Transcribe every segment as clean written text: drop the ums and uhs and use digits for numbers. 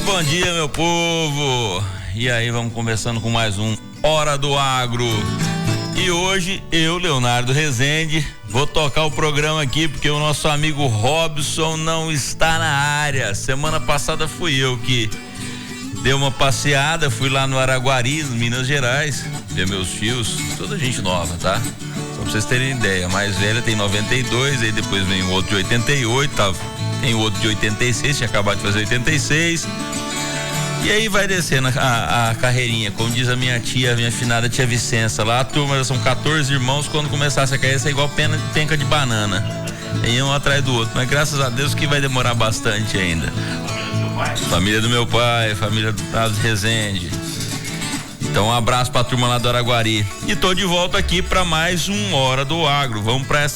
bom dia, meu povo. E aí, vamos conversando com mais um Hora do Agro. E hoje, eu, Leonardo Rezende, vou tocar o programa aqui porque o nosso amigo Robson não está na área. Semana passada fui eu que dei uma passeada, fui lá no Araguari, Minas Gerais, ver meus tios, toda gente nova, tá? Só pra vocês terem ideia, a mais velha tem 92, aí depois vem o outro de 88, tá? Tem o outro de 86, tinha acabado de fazer 86. E aí vai descendo a carreirinha, como diz a minha tia, minha finada tia Vicença, lá a turma são 14 irmãos, quando começasse a cair, isso é igual penca de banana, e um atrás do outro, mas graças a Deus que vai demorar bastante ainda. Família do meu pai, família do Rezende. Então um abraço pra turma lá do Araguari. E tô de volta aqui para mais um Hora do Agro. Vamos para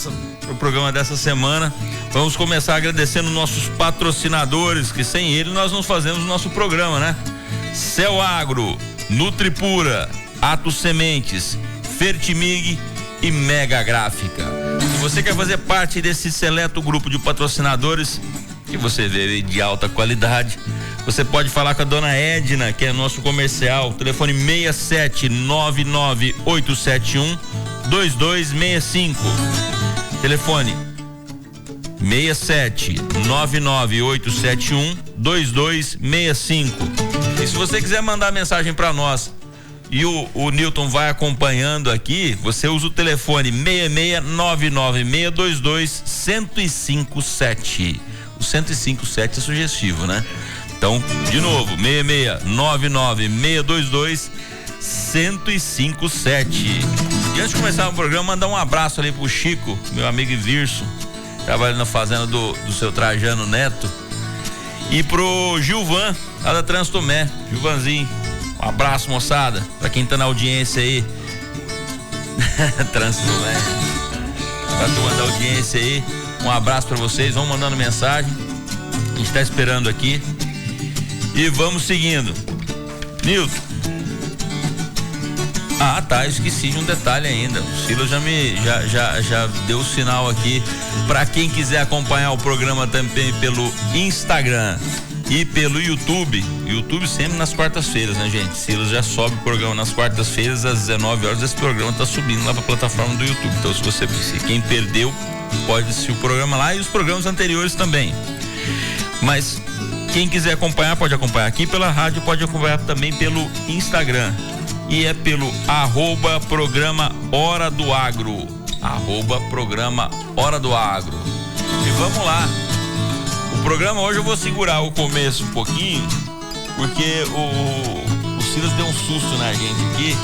o programa dessa semana. Vamos começar agradecendo nossos patrocinadores, que sem ele nós não fazemos o nosso programa, né? Céu Agro, Nutripura, Atos Sementes, Fertimig e Mega Gráfica. Se você quer fazer parte desse seleto grupo de patrocinadores que você vê de alta qualidade, você pode falar com a dona Edna, que é nosso comercial, telefone 67998712265. Telefone 67998712265. E se você quiser mandar mensagem para nós e o Newton vai acompanhando aqui, você usa o telefone 66996221057. O 1057 é sugestivo, né? Então, de novo, 66996221057. E antes de começar o programa, mandar um abraço ali pro Chico, meu amigo Virso, trabalha na fazenda do seu Trajano Neto, e pro Gilvan, lá da Transtomé. Gilvanzinho, um abraço, moçada, pra quem tá na audiência aí. Transtomé, pra turma da audiência aí, um abraço pra vocês, vão mandando mensagem, a gente tá esperando aqui e vamos seguindo. Nilton, tá, esqueci de um detalhe ainda. O Silas já deu o sinal aqui para quem quiser acompanhar o programa também pelo Instagram e pelo YouTube. YouTube sempre nas quartas-feiras, né, gente? Silas já sobe o programa nas quartas-feiras às 19 horas. Esse programa tá subindo lá para a plataforma do YouTube. Então, se quem perdeu, pode assistir o programa lá e os programas anteriores também. Mas quem quiser acompanhar, pode acompanhar aqui pela rádio, pode acompanhar também pelo Instagram. E é pelo @programa Hora do Agro. @programa Hora do Agro. E vamos lá. O programa hoje eu vou segurar o começo um pouquinho, porque o Silas deu um susto na gente aqui.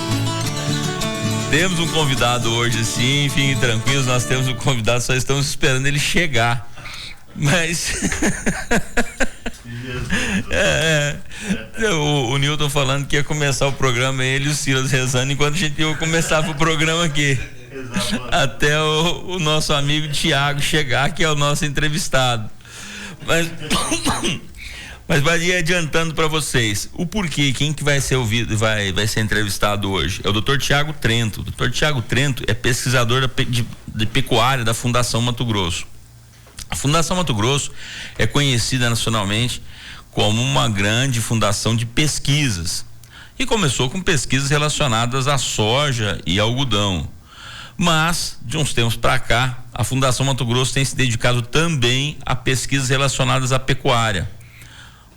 Temos um convidado hoje, sim, fiquem tranquilos, nós temos um convidado, só estamos esperando ele chegar. Mas o Newton falando que ia começar o programa, ele e o Silas rezando enquanto a gente ia começar o programa aqui. Até o nosso amigo Tiago chegar, que é o nosso entrevistado. Mas vai ir adiantando para vocês o porquê, quem que vai ser ouvido, vai ser entrevistado hoje. É o Dr. Tiago Trento. O Dr. Tiago Trento é pesquisador de pecuária da Fundação Mato Grosso. A Fundação Mato Grosso é conhecida nacionalmente como uma grande fundação de pesquisas e começou com pesquisas relacionadas à soja e algodão, mas de uns tempos para cá a Fundação Mato Grosso tem se dedicado também a pesquisas relacionadas à pecuária,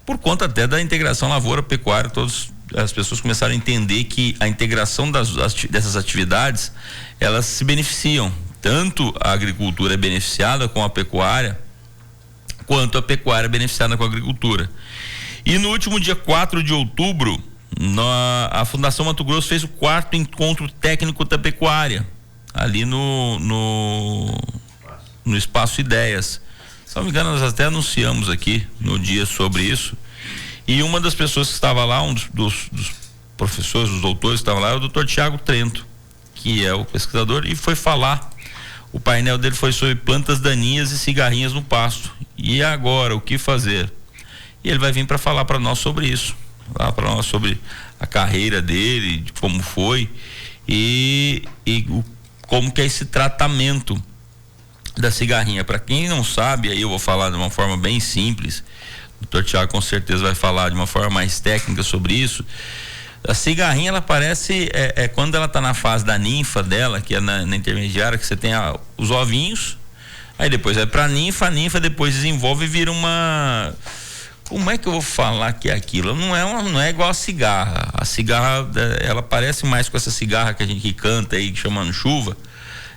por conta até da integração lavoura-pecuária. Todas as pessoas começaram a entender que a integração dessas atividades, elas se beneficiam. Tanto a agricultura é beneficiada com a pecuária, quanto a pecuária é beneficiada com a agricultura. E no último dia 4 de outubro, a Fundação Mato Grosso fez o 4º encontro técnico da pecuária, ali no Espaço Ideias. Se não me engano, nós até anunciamos aqui no dia sobre isso. E uma das pessoas que estava lá, um dos professores, dos doutores que estava lá, é o Dr. Tiago Trento, que é o pesquisador, e foi falar. O painel dele foi sobre plantas daninhas e cigarrinhas no pasto. E agora, o que fazer? E ele vai vir para falar para nós sobre isso, para nós sobre a carreira dele, de como foi e como que é esse tratamento da cigarrinha. Para quem não sabe, aí eu vou falar de uma forma bem simples. O Dr. Tiago com certeza vai falar de uma forma mais técnica sobre isso. A cigarrinha, ela parece, quando ela está na fase da ninfa dela, que é na intermediária, que você tem os ovinhos, aí depois vai para a ninfa depois desenvolve e vira uma... Como é que eu vou falar que é aquilo? Não é igual a cigarra. A cigarra, ela parece mais com essa cigarra que a gente que canta aí, chamando chuva,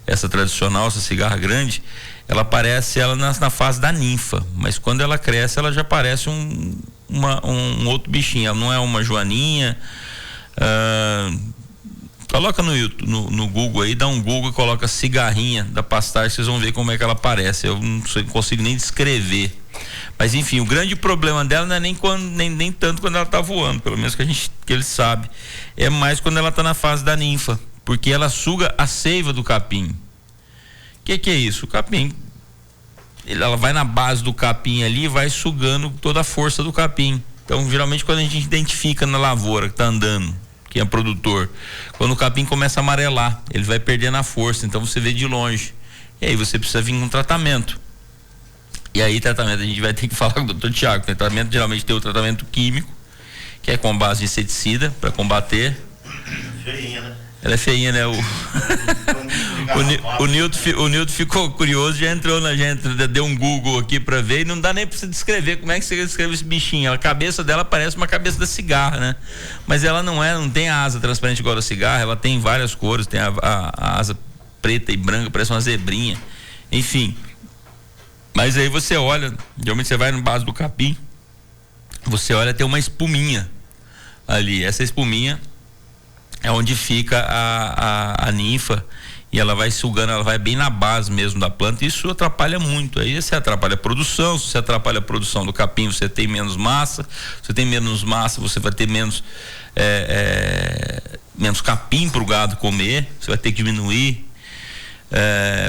essa tradicional, essa cigarra grande, ela parece na fase da ninfa, mas quando ela cresce, ela já parece um outro bichinho. Ela não é uma joaninha. Coloca no Google aí, dá um Google e coloca cigarrinha da Pastar, vocês vão ver como é que ela parece. Eu não consigo nem descrever. Mas enfim, o grande problema dela não é nem tanto quando ela está voando, pelo menos que ele sabe. É mais quando ela está na fase da ninfa, porque ela suga a seiva do capim. O que é isso? O capim, ela vai na base do capim ali e vai sugando toda a força do capim. Então, geralmente, quando a gente identifica na lavoura que está andando, que é produtor, quando o capim começa a amarelar, ele vai perdendo a força, então você vê de longe. E aí você precisa vir com um tratamento. E aí, tratamento, a gente vai ter que falar com o Dr. Tiago. O tratamento geralmente tem o tratamento químico, que é com base de inseticida, para combater. Feinha, né? Ela é feinha, né? O Nilton ficou curioso, já deu um Google aqui para ver, e não dá nem para você descrever como é que você descreve esse bichinho. A cabeça dela parece uma cabeça da cigarra, né? Mas ela não tem a asa transparente igual a da cigarra, ela tem várias cores, tem a asa preta e branca, parece uma zebrinha. Enfim. Mas aí você olha, geralmente você vai no base do capim, você olha, tem uma espuminha ali. Essa espuminha é onde fica a ninfa, e ela vai sugando, ela vai bem na base mesmo da planta. Isso atrapalha muito. Aí você atrapalha a produção. Se você atrapalha a produção do capim, você tem menos massa. Se você tem menos massa, você vai ter menos capim para o gado comer. Você vai ter que diminuir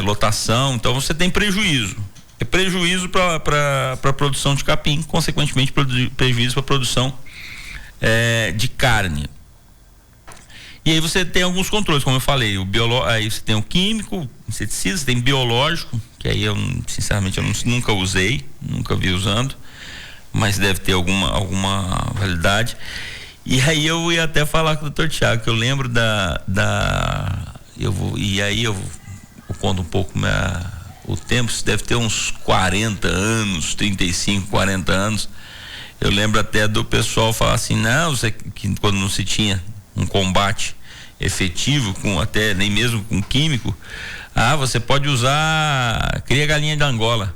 lotação. Então você tem prejuízo. É prejuízo para a produção de capim, consequentemente prejuízo para a produção de carne. E aí você tem alguns controles, como eu falei, aí você tem o químico, inseticida, você tem biológico, que aí sinceramente eu nunca usei, nunca vi usando, mas deve ter alguma validade. E aí eu ia até falar com o Dr. Tiago, que eu lembro eu conto um pouco o tempo, isso deve ter uns 40 anos, 35, 40 anos. Eu lembro até do pessoal falar assim, que quando não se tinha um combate efetivo, até nem mesmo com químico, você pode cria galinha de Angola.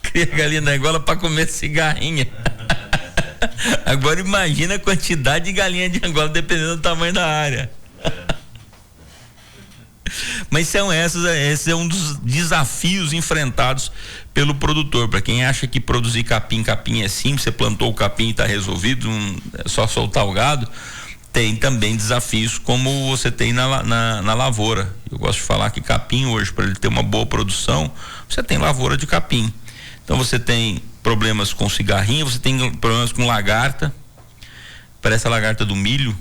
Cria galinha de Angola para comer cigarrinha. Agora imagina a quantidade de galinha de Angola dependendo do tamanho da área. Mas esse é um dos desafios enfrentados pelo produtor. Para quem acha que produzir capim é simples, você plantou o capim e está resolvido, é só soltar o gado. Tem também desafios como você tem na lavoura. Eu gosto de falar que capim hoje, para ele ter uma boa produção, você tem lavoura de capim. Então você tem problemas com cigarrinha, você tem problemas com lagarta, parece a lagarta do milho.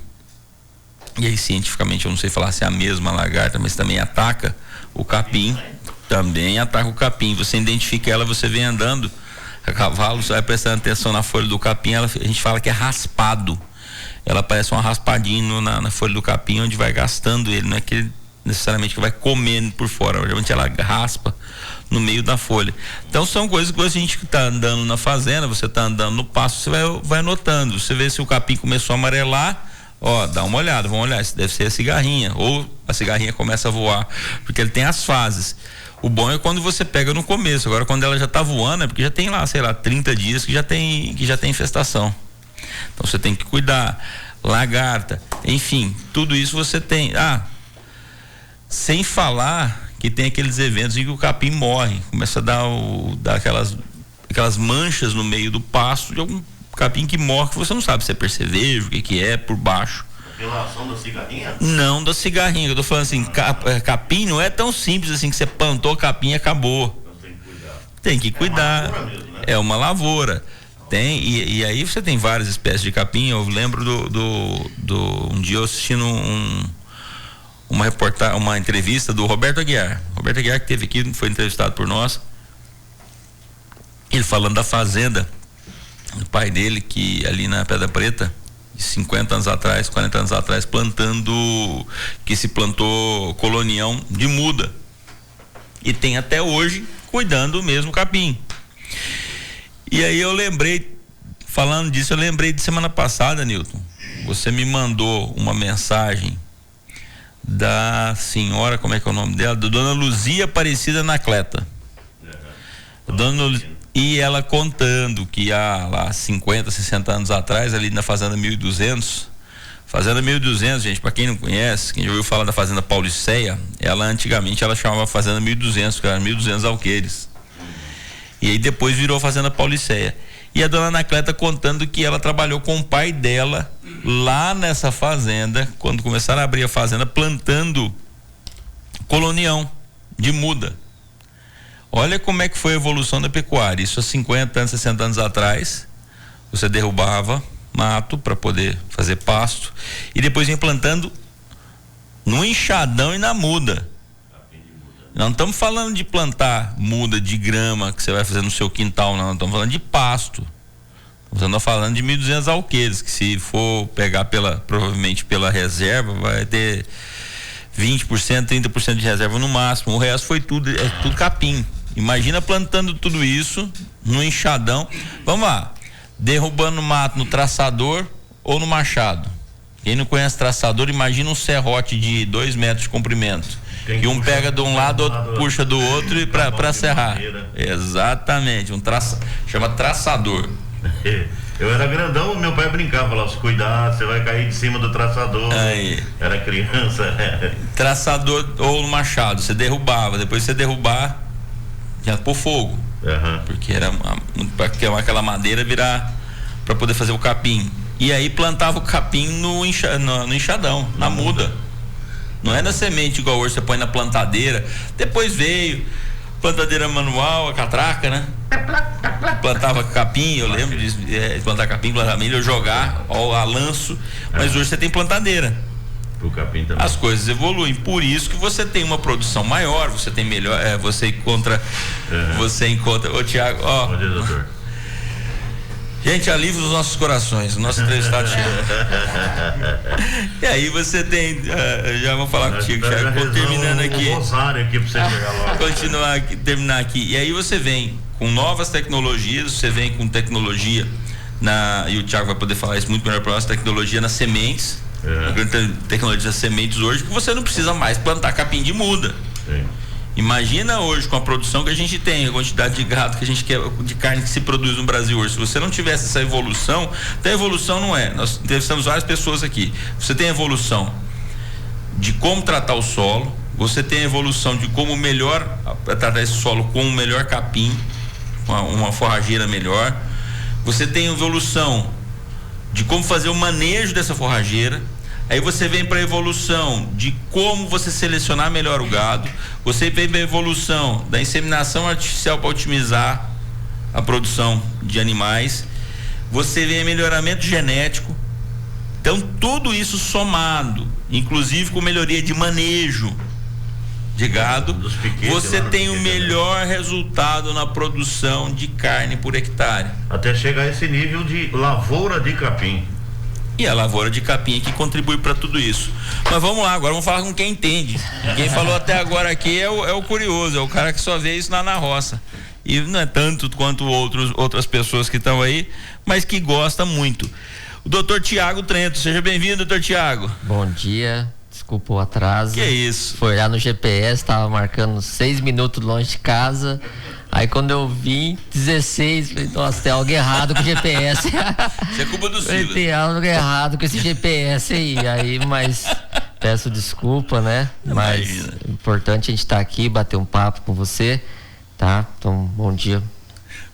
E aí, cientificamente, eu não sei falar se é a mesma lagarta, mas também ataca o capim. Também ataca o capim. Você identifica ela, você vem andando a cavalo, você vai prestando atenção na folha do capim, a gente fala que é raspado. Ela parece uma raspadinha na folha do capim, onde vai gastando ele. Não é que necessariamente que vai comendo por fora, geralmente ela raspa no meio da folha. Então são coisas que a gente que está andando na fazenda, você está andando no pasto, você vai notando. Você vê se o capim começou a amarelar, dá uma olhada, vamos olhar, isso deve ser a cigarrinha, ou a cigarrinha começa a voar, porque ele tem as fases. O bom é quando você pega no começo. Agora quando ela já está voando, é porque já tem lá, 30 dias que já tem infestação. Então você tem que cuidar, lagarta, enfim, tudo isso você tem. Sem falar que tem aqueles eventos em que o capim morre, começa a dar aquelas manchas no meio do pasto de algum capim que morre, que você não sabe se é percevejo, o que é por baixo. Relação da cigarrinha? Não, da cigarrinha. Eu tô falando assim, capim não é tão simples assim que você plantou capim e acabou. Tem que cuidar. É uma lavoura mesmo, né? É uma lavoura. E aí você tem várias espécies de capim. Eu lembro um dia eu assistindo uma entrevista do Roberto Aguiar. Roberto Aguiar, que esteve aqui, foi entrevistado por nós. Ele falando da fazenda o pai dele, que ali na Pedra Preta, 50 anos atrás, 40 anos atrás, que se plantou colonião de muda. E tem até hoje cuidando do mesmo capim. E aí eu lembrei, falando disso, eu lembrei de semana passada, Newton. Você me mandou uma mensagem da senhora, como é que é o nome dela? Da Dona Luzia Aparecida Anacleta. E ela contando que há lá 50, 60 anos atrás, ali na Fazenda 1200, Fazenda 1200, gente, para quem não conhece, quem já ouviu falar da Fazenda Pauliceia, antigamente ela chamava Fazenda 1200, que era 1200 alqueires. E aí depois virou Fazenda Pauliceia. E a Dona Anacleta contando que ela trabalhou com o pai dela lá nessa fazenda, quando começaram a abrir a fazenda, plantando colonião de muda. Olha como é que foi a evolução da pecuária. Isso há 50 anos, 60 anos atrás, você derrubava mato para poder fazer pasto e depois vem plantando no enxadão e na muda. Não estamos falando de plantar muda de grama que você vai fazer no seu quintal, não. Estamos falando de pasto. Estamos falando de 1.200 alqueires, que se for pegar provavelmente pela reserva, vai ter 20%, 30% de reserva no máximo. O resto foi tudo capim. Imagina plantando tudo isso no enxadão. Vamos lá. Derrubando mato no traçador ou no machado. Quem não conhece traçador, imagina um serrote de 2 metros de comprimento. E um pega de um lado, outro puxa do outro e para serrar. Exatamente, chama traçador. Eu era grandão, meu pai brincava, falava, se cuidar, você vai cair de cima do traçador. Aí. Era criança. Traçador ou no machado, você derrubava, depois você derrubar, já pôr fogo. Porque era para queimar aquela madeira, virar para poder fazer o capim. E aí plantava o capim no enxadão, na muda. Não é na semente igual hoje você põe na plantadeira. Depois veio plantadeira manual, a catraca, né? Plantava capim, eu lembro de plantar capim, plantar milho, jogar a lanço. Mas hoje você tem plantadeira. O capim também. As coisas evoluem, por isso que você tem uma produção maior, você tem melhor, você encontra. Ô Tiago, ó. Bom dia, doutor. Gente, alívio dos nossos corações, o nosso entrevistado chega. E aí você tem, já vou falar contigo, Thiago, terminando aqui. Aqui pra você chegar logo. Terminar aqui. E aí você vem com novas tecnologias, você vem com tecnologia e o Thiago vai poder falar isso muito melhor para nós, tecnologia nas sementes, a grande tecnologia das sementes hoje, que você não precisa mais plantar capim de muda. Sim. Imagina hoje com a produção que a gente tem, a quantidade de gado que a gente quer, de carne que se produz no Brasil hoje. Se você não tivesse essa evolução, então a evolução não é. Nós entrevistamos várias pessoas aqui. Você tem a evolução de como tratar o solo, você tem a evolução de como melhor tratar esse solo com um melhor capim, uma forrageira melhor. Você tem a evolução de como fazer o manejo dessa forrageira. Aí você vem para a evolução de como você selecionar melhor o gado, você vem para a evolução da inseminação artificial para otimizar a produção de animais, você vem a melhoramento genético. Então tudo isso somado, inclusive com melhoria de manejo de gado, você tem o melhor resultado na produção de carne por hectare. Até chegar a esse nível de lavoura de capim. E a lavoura de capim que contribui para tudo isso. Mas vamos lá, agora vamos falar com quem entende. Quem falou até agora aqui é o curioso, é o cara que só vê isso na roça. E não é tanto quanto outras pessoas que estão aí, mas que gosta muito. O doutor Tiago Trento, seja bem-vindo, doutor Tiago. Bom dia, desculpa o atraso. Que é isso? Foi lá no GPS, estava marcando 6 minutos longe de casa. Aí quando eu vim, 16, falei, nossa, tem algo errado com o GPS. Isso é culpa do Silas. Tem algo errado com esse GPS aí, mas peço desculpa, né? Mas é importante a gente estar aqui, bater um papo com você, tá? Então, bom dia.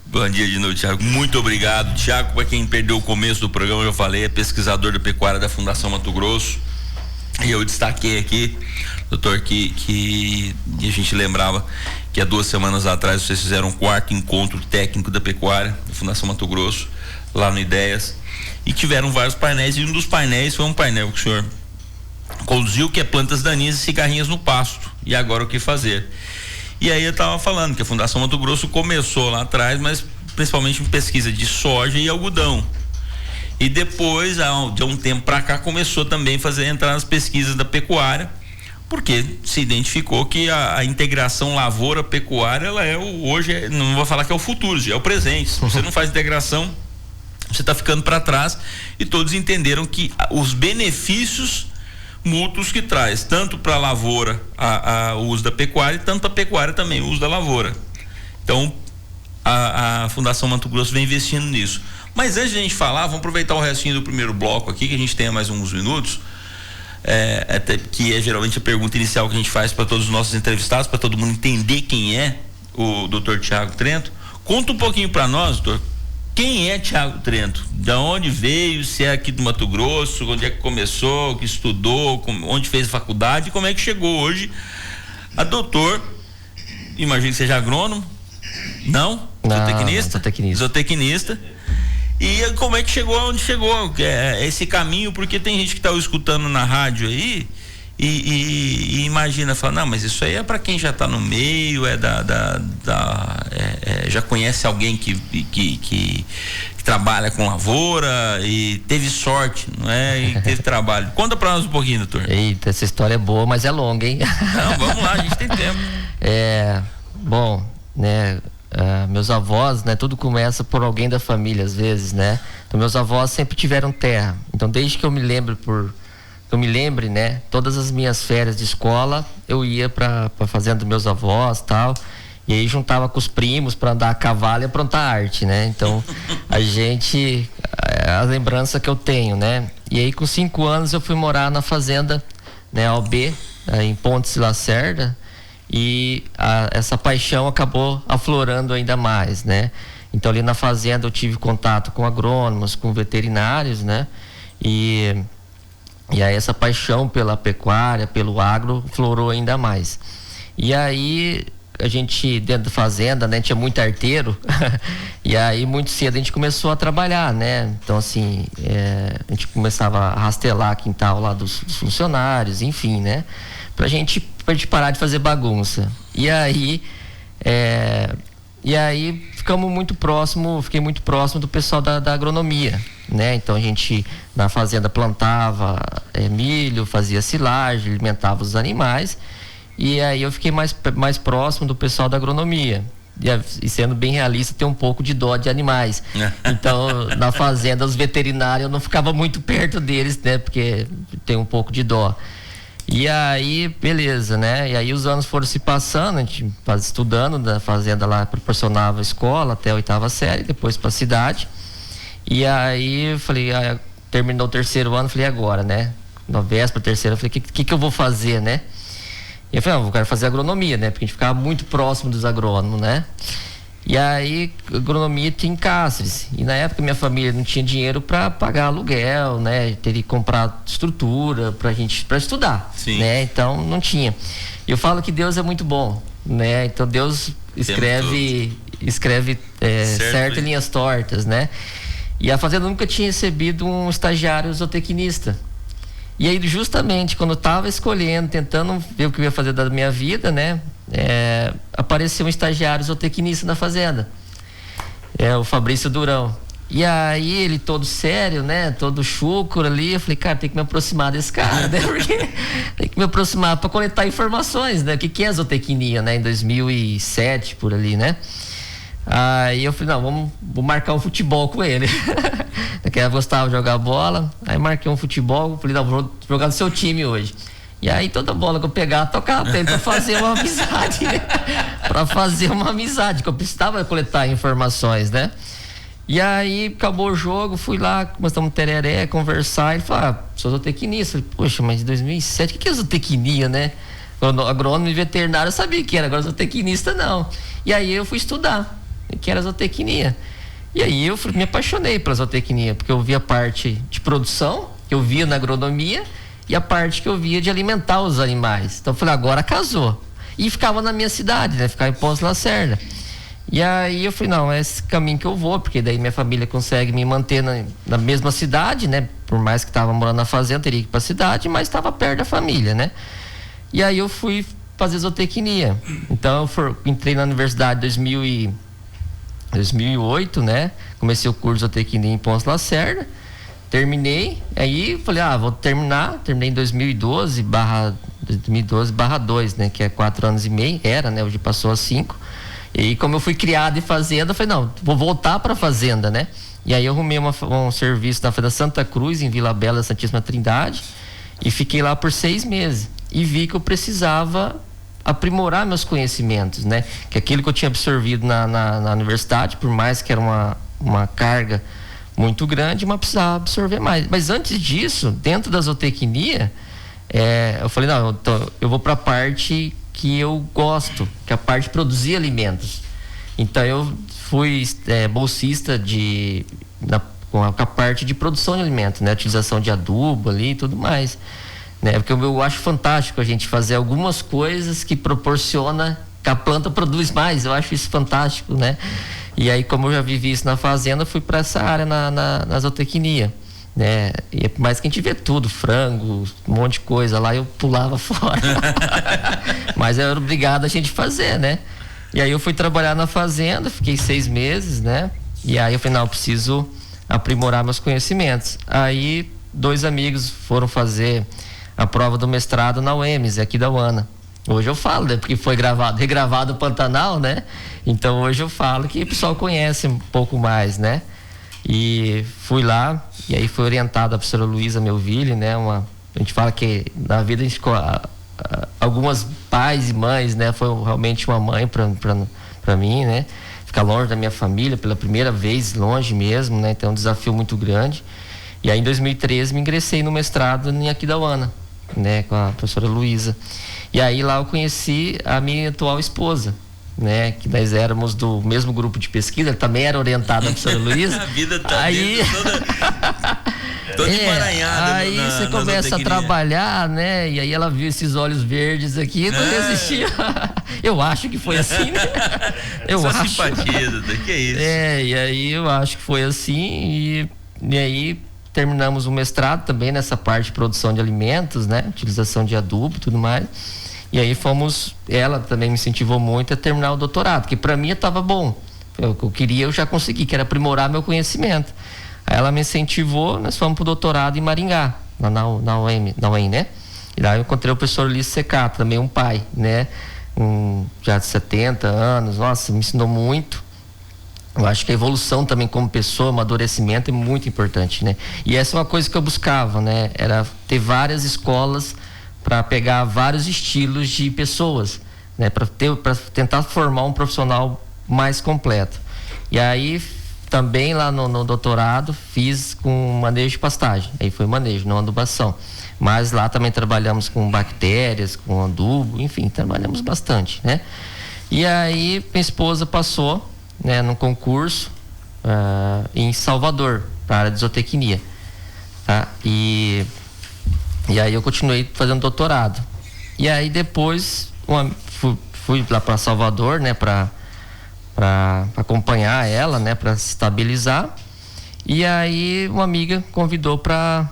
Bom dia de novo, Tiago. Muito obrigado. Tiago, para quem perdeu o começo do programa, eu falei, é pesquisador da pecuária da Fundação Mato Grosso. E eu destaquei aqui, doutor, que a gente lembrava que há 2 semanas atrás vocês fizeram um 4º encontro técnico da pecuária da Fundação Mato Grosso, lá no Ideias, e tiveram vários painéis, e um dos painéis foi um painel que o senhor conduziu, que é plantas daninhas e cigarrinhas no pasto, e agora o que fazer. E aí eu estava falando que a Fundação Mato Grosso começou lá atrás, mas principalmente em pesquisa de soja e algodão. E depois, de um tempo para cá, começou também a entrar nas pesquisas da pecuária, porque se identificou que a integração lavoura-pecuária, ela hoje, não vou falar que é o futuro, já é o presente. Se você não faz integração, você está ficando para trás, e todos entenderam que os benefícios mútuos que traz, tanto para a lavoura o uso da pecuária, e tanto para a pecuária também o uso da lavoura. Então, a Fundação Mato Grosso vem investindo nisso. Mas antes de a gente falar, vamos aproveitar o restinho do primeiro bloco aqui, que a gente tenha mais uns minutos, que é geralmente a pergunta inicial que a gente faz para todos os nossos entrevistados, para todo mundo entender quem é o Dr. Tiago Trento. Conta um pouquinho para nós, doutor, quem é Tiago Trento? De onde veio? Se é aqui do Mato Grosso? Onde é que começou? Que estudou? Onde fez faculdade? E como é que chegou hoje a doutor? Imagino que seja agrônomo? Não? Zootecnista? Zootecnista. E como é que chegou aonde chegou? Esse caminho, porque tem gente que está escutando na rádio aí e imagina, fala, não, mas isso aí é para quem já está no meio, já conhece alguém que trabalha com lavoura e teve sorte, não é? E teve trabalho. Conta para nós um pouquinho, doutor. Eita, essa história é boa, mas é longa, hein? Não, vamos lá, a gente tem tempo. Bom, né? Meus avós, né? Tudo começa por alguém da família, às vezes, né? Então, meus avós sempre tiveram terra. Então, desde que eu me lembre, né? Todas as minhas férias de escola, eu ia para fazenda dos meus avós, tal. E aí juntava com os primos para andar a cavalo e aprontar arte, né? Então, a lembrança que eu tenho, né? E aí, com 5 anos, eu fui morar na fazenda, né? OB, em Pontes de Lacerda. E essa paixão acabou aflorando ainda mais, né? Então, ali na fazenda eu tive contato com agrônomos, com veterinários, né? E aí essa paixão pela pecuária, pelo agro, florou ainda mais. E aí a gente, dentro da fazenda, né, tinha muito arteiro, e aí muito cedo a gente começou a trabalhar, né? Então, assim, a gente começava a rastelar quintal lá dos funcionários, enfim, né? Pra gente parar de fazer bagunça. E aí fiquei muito próximo do pessoal da agronomia, né? Então a gente na fazenda plantava milho, fazia silagem, alimentava os animais, e aí eu fiquei mais próximo do pessoal da agronomia. E sendo bem realista, tem um pouco de dó de animais. Então, na fazenda, os veterinários, eu não ficava muito perto deles, né? Porque tem um pouco de dó. E aí, beleza, né? E aí os anos foram se passando, a gente estudando na fazenda lá, proporcionava escola até a 8ª série, depois pra cidade. E aí eu falei, terminou o 3º ano, falei, agora, né? Na véspera, 3ª, eu falei, o que eu vou fazer, né? E eu falei, eu quero fazer agronomia, né? Porque a gente ficava muito próximo dos agrônomos, né? E aí, agronomia tinha em Cáceres. E na época minha família não tinha dinheiro para pagar aluguel, né? Teria que comprar estrutura para estudar. Sim. Né? Então não tinha. Eu falo que Deus é muito bom, né? Então Deus escreve certo em linhas tortas, né? E a fazenda nunca tinha recebido um estagiário zootecnista. E aí, justamente quando eu estava escolhendo, tentando ver o que eu ia fazer da minha vida, né? Apareceu um estagiário zootecnista na fazenda, o Fabrício Durão. E aí ele todo sério, né, todo chucro ali, eu falei, cara, tem que me aproximar desse cara, né, porque tem que me aproximar para coletar informações, né, o que é zootecnia, né, em 2007, por ali, né. Aí eu falei, não, vou marcar um futebol com ele. Porque eu gostava de jogar bola, aí marquei um futebol, falei, não, vou jogar no seu time hoje. E aí toda bola que eu pegava, tocava pra ele pra fazer uma amizade, né? Pra fazer uma amizade, que eu precisava coletar informações, né? E aí acabou o jogo, fui lá, começamos a tereré, conversar, ele falou, sou zootecnista. Eu falei, poxa, mas em 2007, o que é zootecnia, né? Agrônomo e veterinário eu sabia que era, agora zootecnista não. E aí eu fui estudar o que era zootecnia. E aí eu me apaixonei pela zootecnia, porque eu via a parte de produção, que eu via na agronomia, e a parte que eu via de alimentar os animais. Então eu falei, agora casou. E ficava na minha cidade, né? Ficava em Pontes de Lacerda. E aí eu falei, não, é esse caminho que eu vou, porque daí minha família consegue me manter na mesma cidade, né? Por mais que estava morando na fazenda, teria que ir para a cidade, mas estava perto da família, né? E aí eu fui fazer zootecnia. Então eu entrei na universidade em 2008, né? Comecei o curso de zootecnia em Ponce Lacerda, terminei, aí falei, vou terminei em 2012/2, né? Que é 4 anos e meio, né? Hoje passou a 5. E como eu fui criado em fazenda, eu falei, não, vou voltar para fazenda, né? E aí eu arrumei um serviço na Fazenda Santa Cruz, em Vila Bela, Santíssima Trindade, e fiquei lá por 6 meses. E vi que eu precisava aprimorar meus conhecimentos, né? Que aquilo que eu tinha absorvido na universidade, por mais que era uma carga muito grande, mas precisava absorver mais. Mas antes disso, dentro da zootecnia, eu falei, não, eu vou para a parte que eu gosto, que é a parte de produzir alimentos. Então eu fui bolsista com a parte de produção de alimentos, né? Utilização de adubo ali e tudo mais. Né? Porque eu acho fantástico a gente fazer algumas coisas que proporciona que a planta produz mais. Eu acho isso fantástico, né? E aí, como eu já vivi isso na fazenda, fui para essa área na zootecnia, né? E por mais que a gente vê tudo, frango, um monte de coisa lá, eu pulava fora. Mas era obrigado a gente fazer, né? E aí eu fui trabalhar na fazenda, fiquei 6 meses, né? E aí eu falei, não, eu preciso aprimorar meus conhecimentos. Aí 2 amigos foram fazer a prova do mestrado na UEMS, aqui da UANA. Hoje eu falo, né? Porque foi regravado o Pantanal, né? Então hoje eu falo que o pessoal conhece um pouco mais, né? E fui lá, e aí fui orientado a professora Luísa Melville, né? A gente fala que na vida a gente algumas pais e mães, né? Foi realmente uma mãe para mim, né? Ficar longe da minha família pela primeira vez, longe mesmo, né? Então é um desafio muito grande. E aí em 2013 me ingressei no mestrado em Aquidauana, né? Com a professora Luísa. E aí lá eu conheci a minha atual esposa, né? Que nós éramos do mesmo grupo de pesquisa, ela também era orientada a professora Luísa. A vida tá aí toda emaranhada. Aí você começa a trabalhar, né? E aí ela viu esses olhos verdes aqui e não resistia. Eu acho que foi assim, né? Eu acho. Simpatia, que é isso? E aí eu acho que foi assim e aí terminamos o mestrado também nessa parte de produção de alimentos, né? Utilização de adubo e tudo mais. E aí ela também me incentivou muito a terminar o doutorado, que para mim estava bom. O que eu queria, eu já consegui, que era aprimorar meu conhecimento. Aí ela me incentivou, nós fomos pro doutorado em Maringá, na UEM, né? E lá eu encontrei o professor Ulisses Secato, também um pai, né? Já de 70 anos, nossa, me ensinou muito. Eu acho que a evolução também como pessoa, amadurecimento é muito importante, né? E essa é uma coisa que eu buscava, né? Era ter várias escolas para pegar vários estilos de pessoas, né? Para tentar formar um profissional mais completo. E aí também lá no doutorado fiz com manejo de pastagem, aí foi manejo, não adubação. Mas lá também trabalhamos com bactérias, com adubo, enfim, trabalhamos bastante, né? E aí minha esposa passou, né, num concurso em Salvador, para a área de zootecnia, tá? E aí eu continuei fazendo doutorado. E aí depois fui lá para Salvador, né, para acompanhar ela, né, para se estabilizar. E aí uma amiga convidou para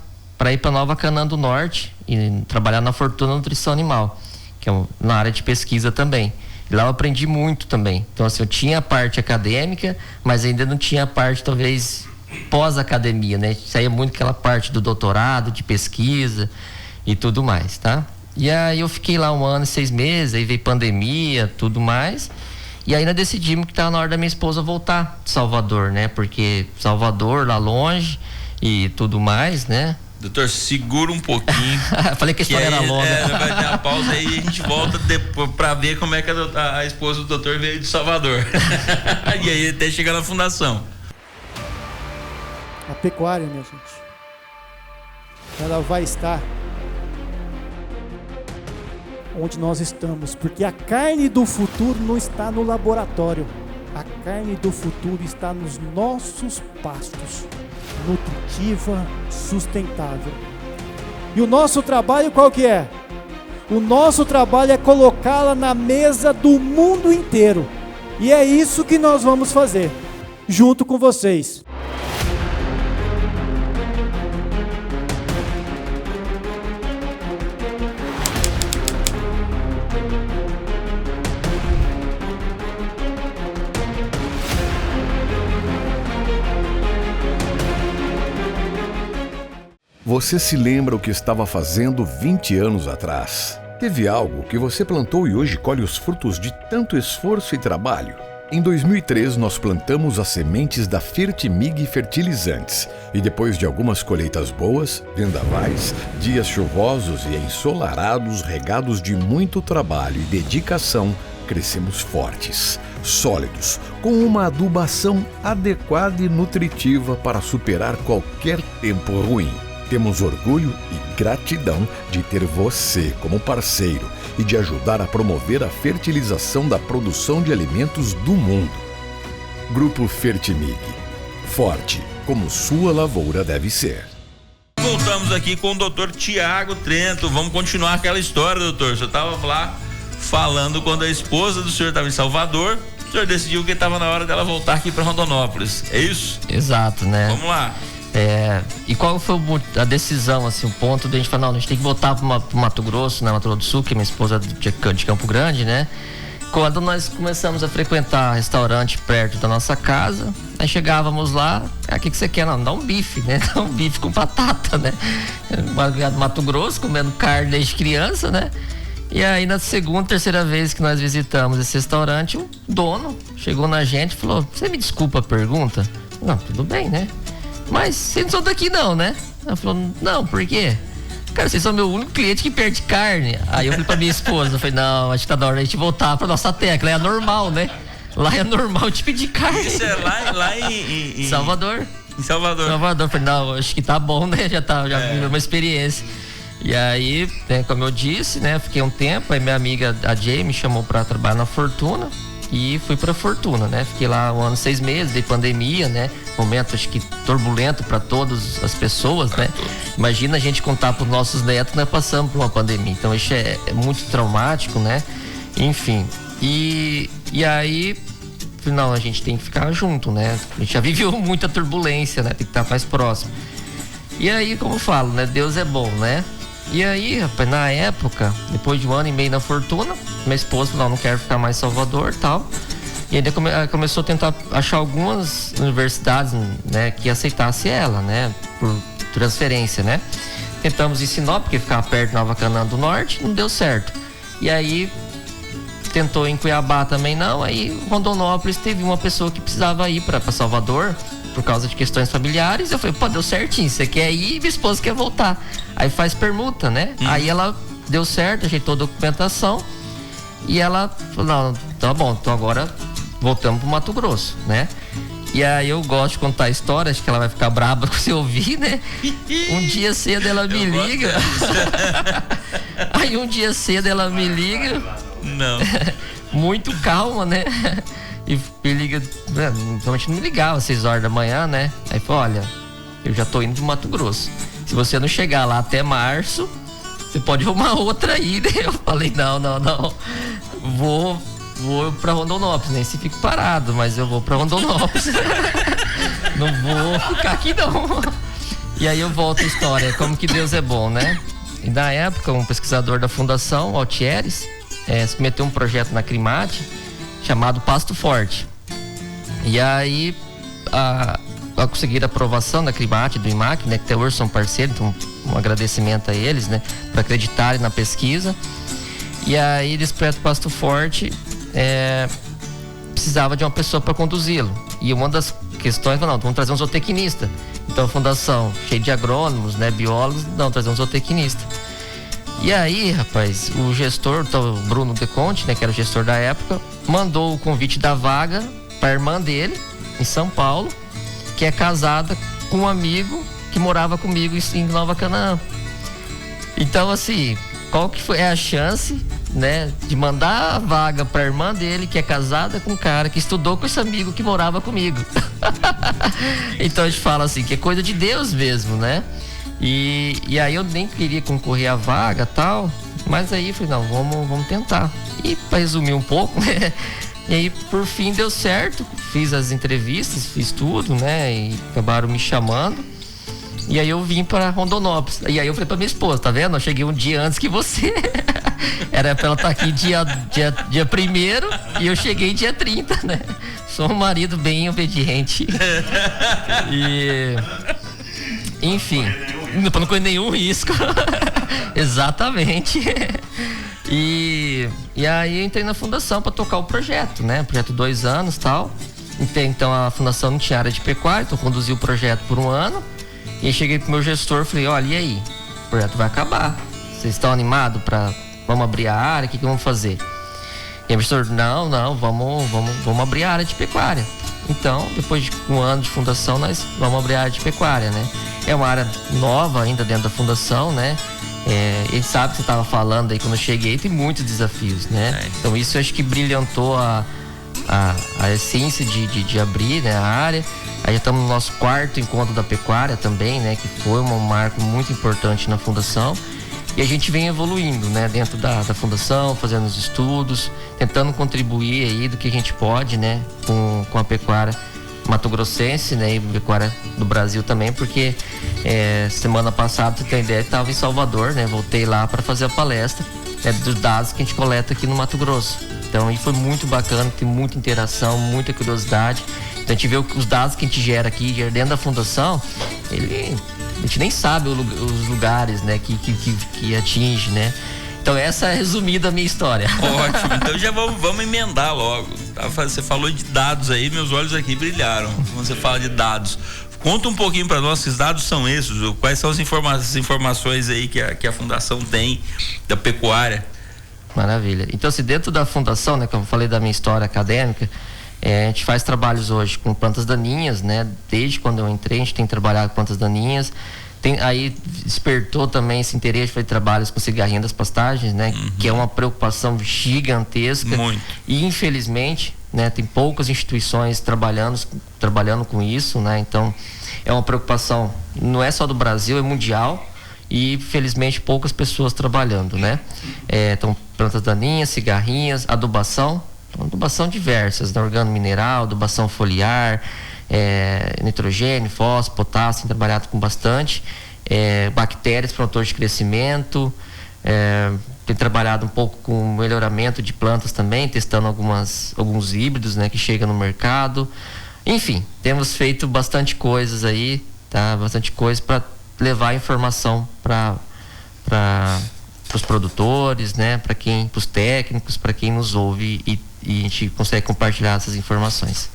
ir para Nova Canaã do Norte e trabalhar na Fortuna Nutrição Animal, que é na área de pesquisa também. E lá eu aprendi muito também. Então assim, eu tinha a parte acadêmica, mas ainda não tinha a parte talvez pós-academia, né? Saía muito aquela parte do doutorado, de pesquisa e tudo mais, tá? E aí eu fiquei lá 1 ano e 6 meses, aí veio pandemia, tudo mais. E aí nós decidimos que estava na hora da minha esposa voltar de Salvador, né? Porque Salvador, lá longe e tudo mais, né? Doutor, segura um pouquinho. Falei que a história era longa. Vai ter uma pausa aí e a gente volta depois pra ver como é que a esposa do doutor veio de Salvador. E aí até chegar na fundação. A pecuária, minha gente, ela vai estar onde nós estamos, porque a carne do futuro não está no laboratório. A carne do futuro está nos nossos pastos, nutritiva, sustentável. E o nosso trabalho qual que é? O nosso trabalho é colocá-la na mesa do mundo inteiro. E é isso que nós vamos fazer, junto com vocês. Você se lembra o que estava fazendo 20 anos atrás? Teve algo que você plantou e hoje colhe os frutos de tanto esforço e trabalho? Em 2003, nós plantamos as sementes da Fertimig Fertilizantes e depois de algumas colheitas boas, vendavais, dias chuvosos e ensolarados regados de muito trabalho e dedicação, crescemos fortes, sólidos, com uma adubação adequada e nutritiva para superar qualquer tempo ruim. Temos orgulho e gratidão de ter você como parceiro e de ajudar a promover a fertilização da produção de alimentos do mundo. Grupo Fertimig. Forte, como sua lavoura deve ser. Voltamos aqui com o doutor Tiago Trento. Vamos continuar aquela história, doutor. O senhor estava lá falando quando a esposa do senhor estava em Salvador. O senhor decidiu que estava na hora dela voltar aqui para Rondonópolis. É isso? Exato, né? Vamos lá. E qual foi a decisão, assim, o ponto de a gente falar, não, a gente tem que voltar pro Mato Grosso, né, Mato Grosso do Sul, que é minha esposa de Campo Grande, né? Quando nós começamos a frequentar restaurante perto da nossa casa, aí chegávamos lá, o que você quer? Não, dá um bife, né? Dá um bife com batata, né? Mato Grosso, comendo carne desde criança, né? E aí na segunda, terceira vez que nós visitamos esse restaurante, o dono chegou na gente e falou, você me desculpa a pergunta? Não, tudo bem, né? Mas vocês não são daqui não, né? Ela falou, não, por quê? Cara, vocês são meu único cliente que perde carne. Aí eu falei pra minha esposa, eu falei, não, acho que tá na hora da gente voltar pra nossa terra, que lá é normal, né? Lá é normal de pedir carne. Isso é lá em Salvador. Em Salvador. Salvador, eu falei, não, acho que tá bom, né? Já virou uma experiência. E aí, né, como eu disse, né, fiquei um tempo, aí minha amiga, a Jay, me chamou pra trabalhar na Fortuna. E fui pra Fortuna, né? Fiquei lá 1 ano e 6 meses, de pandemia, né? Momento, acho que turbulento para todas as pessoas, né? Imagina a gente contar pros nossos netos que nós passamos por uma pandemia. Então, isso é muito traumático, né? Enfim. E aí, não, a gente tem que ficar junto, né? A gente já viveu muita turbulência, né? Tem que estar mais próximo. E aí, como eu falo, né? Deus é bom, né? E aí, rapaz, na época, depois de 1 ano e meio na Fortuna, minha esposa falou, não quero ficar mais em Salvador e tal. E ainda começou a tentar achar algumas universidades, né, que aceitasse ela, né, por transferência, né. Tentamos em Sinop, porque ficava perto de Nova Canaã do Norte, não deu certo. E aí, tentou em Cuiabá também não, aí Rondonópolis teve uma pessoa que precisava ir para Salvador, por causa de questões familiares. Eu falei, pô, deu certinho, você quer ir e minha esposa quer voltar. Aí faz permuta, né? Aí ela deu certo, ajeitou a documentação e ela falou, não, tá bom, então agora voltamos pro Mato Grosso, né? E aí eu gosto de contar a história, acho que ela vai ficar braba com você ouvir, né? Um dia cedo ela me liga. Aí um dia cedo ela me liga. Não. Muito calma, né? E me liga, normalmente não me ligava às 6 horas da manhã, né? Aí falou, olha, eu já tô indo pro Mato Grosso. Se você não chegar lá até março, você pode arrumar outra aí, né? Eu falei, não. Vou pra Rondonópolis, nem se fico parado, mas eu vou pra Rondonópolis. Não vou ficar aqui não. E aí eu volto à história, como que Deus é bom, né? E na época, um pesquisador da Fundação Altieres submeteu um projeto na Crimate chamado Pasto Forte. E aí a conseguir a aprovação da Crimate, do IMAC, né, que até hoje são parceiros, então um agradecimento a eles, né, para acreditarem na pesquisa. E aí eles para o Pasto Forte precisava de uma pessoa para conduzi-lo. E uma das questões, não, vamos trazer um zootecnista. Então a fundação, cheia de agrônomos, né, biólogos, não, trazer um zootecnista. E aí, rapaz, o gestor, o Bruno De Conte, né, que era o gestor da época, mandou o convite da vaga para a irmã dele, em São Paulo, que é casada com um amigo que morava comigo em Nova Canaã. Então, assim, qual que foi a chance, né, de mandar a vaga para a irmã dele, que é casada com um cara que estudou com esse amigo que morava comigo? Então a gente fala assim, que é coisa de Deus mesmo, né? E aí eu nem queria concorrer à vaga e tal, mas aí eu falei, não, vamos tentar. E para resumir um pouco, né? E aí por fim deu certo, fiz as entrevistas, fiz tudo, né? E acabaram me chamando. E aí eu vim para Rondonópolis. E aí eu falei pra minha esposa, tá vendo? Eu cheguei um dia antes que você. Era pra ela estar aqui dia 1º e eu cheguei dia 30, né? Sou um marido bem obediente. E... enfim. Para não correr nenhum risco. Exatamente. E aí eu entrei na fundação para tocar o projeto, né? Projeto 2 anos e tal. Então a fundação não tinha área de pecuária, então eu conduzi o projeto por 1 ano. E aí cheguei pro meu gestor e falei, olha, e aí? O projeto vai acabar. Vocês estão animados para vamos abrir a área? O que vamos fazer? E o gestor, não, vamos abrir a área de pecuária. Então, depois de 1 ano de fundação, nós vamos abrir a área de pecuária, né? É uma área nova ainda dentro da fundação, né? Ele sabe que você estava falando aí quando eu cheguei, tem muitos desafios, né? Então isso eu acho que brilhantou a essência de abrir, né, a área. Aí já estamos no nosso 4º encontro da pecuária também, né? Que foi um marco muito importante na fundação. E a gente vem evoluindo, né? Dentro da fundação, fazendo os estudos, tentando contribuir aí do que a gente pode, né? Com a pecuária mato-grossense, né? E pecuária do Brasil também, porque semana passada, você tem ideia, estava em Salvador, né? Voltei lá para fazer a palestra, né, dos dados que a gente coleta aqui no Mato Grosso. Então, e foi muito bacana, tem muita interação, muita curiosidade. Então, a gente vê os dados que a gente gera aqui dentro da fundação, a gente nem sabe os lugares, né, que atinge, né? Então essa é resumida a minha história. Ótimo, então já vamos emendar logo. Você falou de dados aí, meus olhos aqui brilharam quando você fala de dados. Conta um pouquinho para nós, que dados são esses, quais são as informações aí que a fundação tem da pecuária. Maravilha. Então, assim, dentro da fundação, né, como eu falei da minha história acadêmica, a gente faz trabalhos hoje com plantas daninhas, né? Desde quando eu entrei, a gente tem trabalhado com plantas daninhas. Aí despertou também esse interesse de fazer trabalhos com cigarrinha das pastagens, né? Uhum. Que é uma preocupação gigantesca. Muito. E infelizmente, né, tem poucas instituições trabalhando com isso, né? Então é uma preocupação, não é só do Brasil, é mundial. E felizmente poucas pessoas trabalhando, né? Então plantas daninhas, cigarrinhas, adubação diversas, né? Organo mineral, adubação foliar, nitrogênio, fósforo, potássio, tem trabalhado com bastante, bactérias para motor de crescimento, tem trabalhado um pouco com melhoramento de plantas também, testando alguns híbridos, né, que chegam no mercado. Enfim, temos feito bastante coisas aí, tá? Bastante coisa para levar informação para os produtores, né? Para os técnicos, para quem nos ouve e a gente consegue compartilhar essas informações.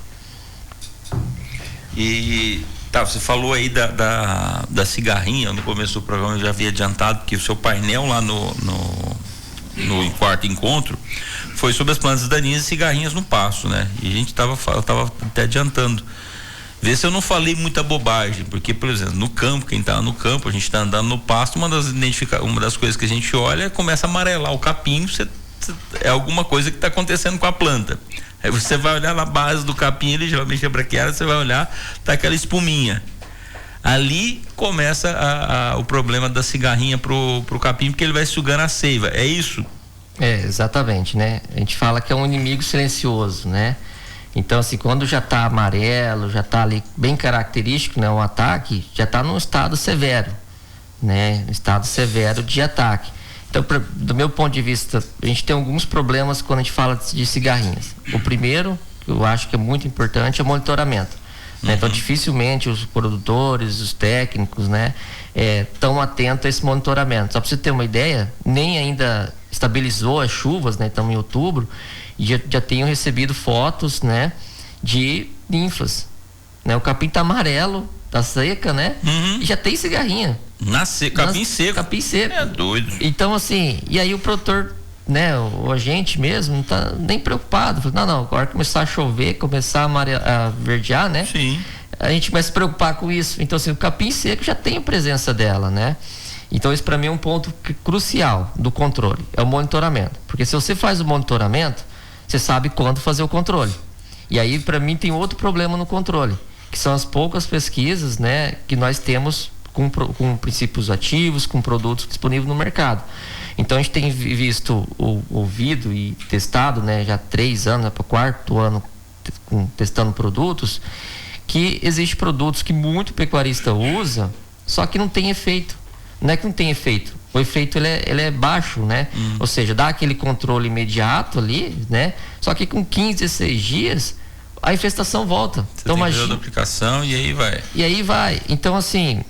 E você falou aí da cigarrinha. No começo do programa eu já havia adiantado que o seu painel lá no 4º encontro foi sobre as plantas daninhas e cigarrinhas no pasto, né? E a gente eu tava até adiantando. Vê se eu não falei muita bobagem, porque, por exemplo, no campo, quem tá no campo, a gente tá andando no pasto, uma das coisas que a gente olha começa a amarelar o capim, é alguma coisa que está acontecendo com a planta. Aí você vai olhar na base do capim, ele geralmente é braquiária, você vai olhar, tá aquela espuminha. Ali começa o problema da cigarrinha pro capim, porque ele vai sugando a seiva, é isso? Exatamente, né? A gente fala que é um inimigo silencioso, né? Então, assim, quando já está amarelo, já está ali bem característico, né? O ataque já está num estado severo, né? Estado severo de ataque. Então, do meu ponto de vista, a gente tem alguns problemas quando a gente fala de cigarrinhas. O primeiro, que eu acho que é muito importante, é o monitoramento. Uhum. Né? Então, dificilmente os produtores, os técnicos, né? Estão atentos a esse monitoramento. Só para você ter uma ideia, nem ainda estabilizou as chuvas, né? Estamos em outubro, e já tenho recebido fotos, né, de ninfas, né? O capim tá amarelo, tá seca, né? Uhum. E já tem cigarrinha. Capim seco. Capim seco. É doido. Então, assim, e aí o produtor, né, o agente mesmo, não tá nem preocupado. Fala, não, agora começar a chover, começar a verdear, né? Sim. A gente começa a se preocupar com isso. Então, assim, o capim seco já tem a presença dela, né? Então, isso para mim é um ponto crucial do controle, é o monitoramento. Porque se você faz o monitoramento, você sabe quando fazer o controle. E aí, para mim, tem outro problema no controle, que são as poucas pesquisas, né, que nós temos com princípios ativos, com produtos disponíveis no mercado. Então, a gente tem visto, ouvido e testado, né, já há 3 anos, para o 4º ano, testando produtos, que existem produtos que muito pecuarista usa, só que não tem efeito. Não é que não tem efeito. O efeito ele é baixo, né? Ou seja, dá aquele controle imediato ali, né? Só que com 15, 16 dias a infestação volta. Você então, tem imagina a aplicação e aí vai. Então, assim,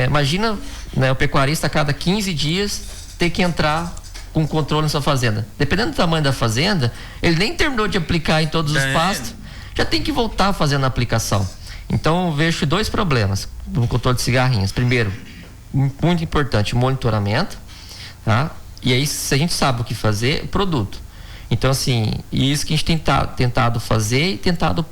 imagina, né, o pecuarista a cada 15 dias ter que entrar com controle na sua fazenda. Dependendo do tamanho da fazenda, ele nem terminou de aplicar em todos os pastos, já tem que voltar fazendo a aplicação. Então eu vejo 2 problemas no controle de cigarrinhas. Primeiro, muito importante, monitoramento, tá? E aí, se a gente sabe o que fazer, produto. Então, assim, isso que a gente tentado fazer e tentado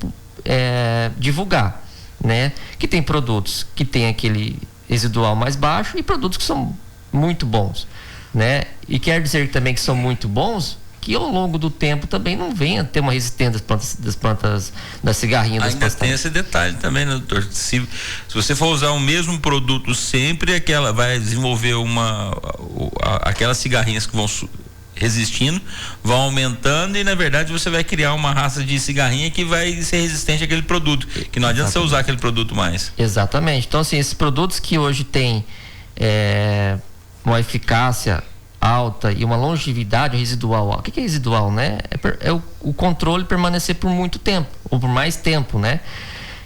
divulgar, né? Que tem produtos que tem aquele residual mais baixo e produtos que são muito bons, né? E quer dizer também que são muito bons, que ao longo do tempo também não venha ter uma resistência das plantas da cigarrinha. Ainda tem esse detalhe também, né, doutor? Se você for usar o mesmo produto sempre, aquela vai desenvolver aquelas cigarrinhas que vão resistindo, vão aumentando e na verdade você vai criar uma raça de cigarrinha que vai ser resistente àquele produto, que não adianta você usar aquele produto mais. Exatamente. Então, assim, esses produtos que hoje têm uma eficácia alta e uma longevidade residual. O que é residual, né? É o controle permanecer por muito tempo, ou por mais tempo, né?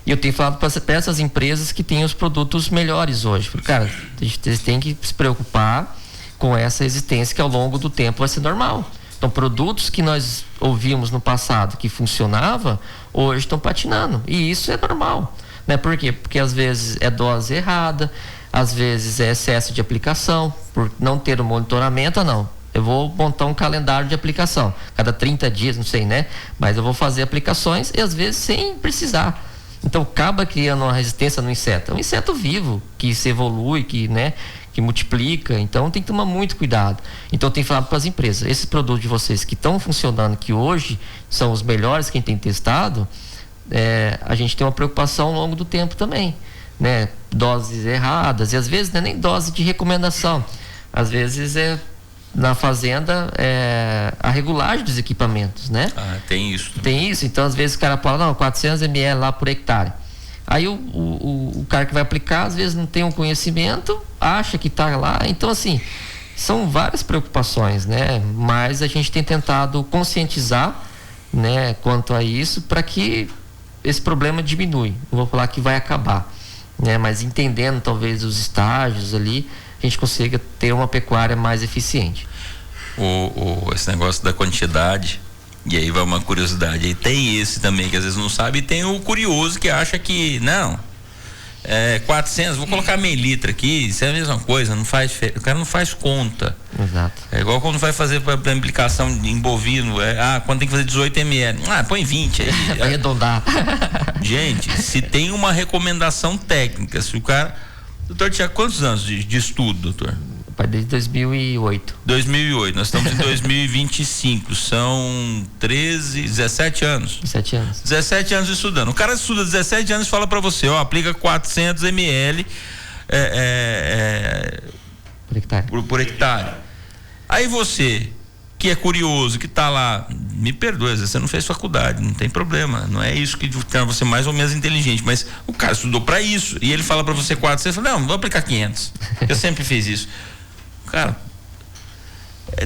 E eu tenho falado para essas empresas que têm os produtos melhores hoje. Cara, eles têm que se preocupar com essa resistência que ao longo do tempo vai ser normal. Então, produtos que nós ouvimos no passado que funcionava, hoje estão patinando. E isso é normal, né? Por quê? Porque às vezes é dose errada, às vezes é excesso de aplicação, por não ter o monitoramento. Não, eu vou montar um calendário de aplicação, cada 30 dias, não sei, né? Mas eu vou fazer aplicações e às vezes sem precisar. Então acaba criando uma resistência no inseto. É um inseto vivo, que se evolui, que multiplica, então tem que tomar muito cuidado. Então tem que falar para as empresas, esses produtos de vocês que estão funcionando, que hoje são os melhores, quem tem testado, a gente tem uma preocupação ao longo do tempo também, né? Doses erradas, e às vezes não é nem dose de recomendação, às vezes na fazenda a regulagem dos equipamentos, né? Tem isso. Tem isso, então às vezes o cara fala, não, 400 ml lá por hectare. Aí o cara que vai aplicar, às vezes não tem um conhecimento, acha que está lá. Então, assim, são várias preocupações, né? Mas a gente tem tentado conscientizar, né, quanto a isso, para que esse problema diminui. Não vou falar que vai acabar, né? Mas entendendo talvez os estágios ali, a gente consiga ter uma pecuária mais eficiente. Esse negócio da quantidade, e aí vai uma curiosidade, aí tem esse também que às vezes não sabe, e tem o curioso que acha que não, 400, vou colocar meio litro aqui, isso é a mesma coisa, não faz, o cara não faz conta. Exato. É igual quando vai fazer para aplicação em bovino, quando tem que fazer 18 ml, põe 20 aí. Vai arredondar. Gente, se tem uma recomendação técnica, se o cara... Doutor Tiago, quantos anos de estudo, doutor? Desde 2008. 2008, nós estamos em 2025, são 17 anos. 17 anos. 17 anos estudando. O cara estuda 17 anos e fala pra você, aplica 400 ml por hectare. Aí você, que é curioso, que tá lá, me perdoe, você não fez faculdade, não tem problema, não é isso que torna você mais ou menos inteligente, mas o cara estudou pra isso, e ele fala pra você 400, você fala, não, vou aplicar 500, eu sempre fiz isso. Cara,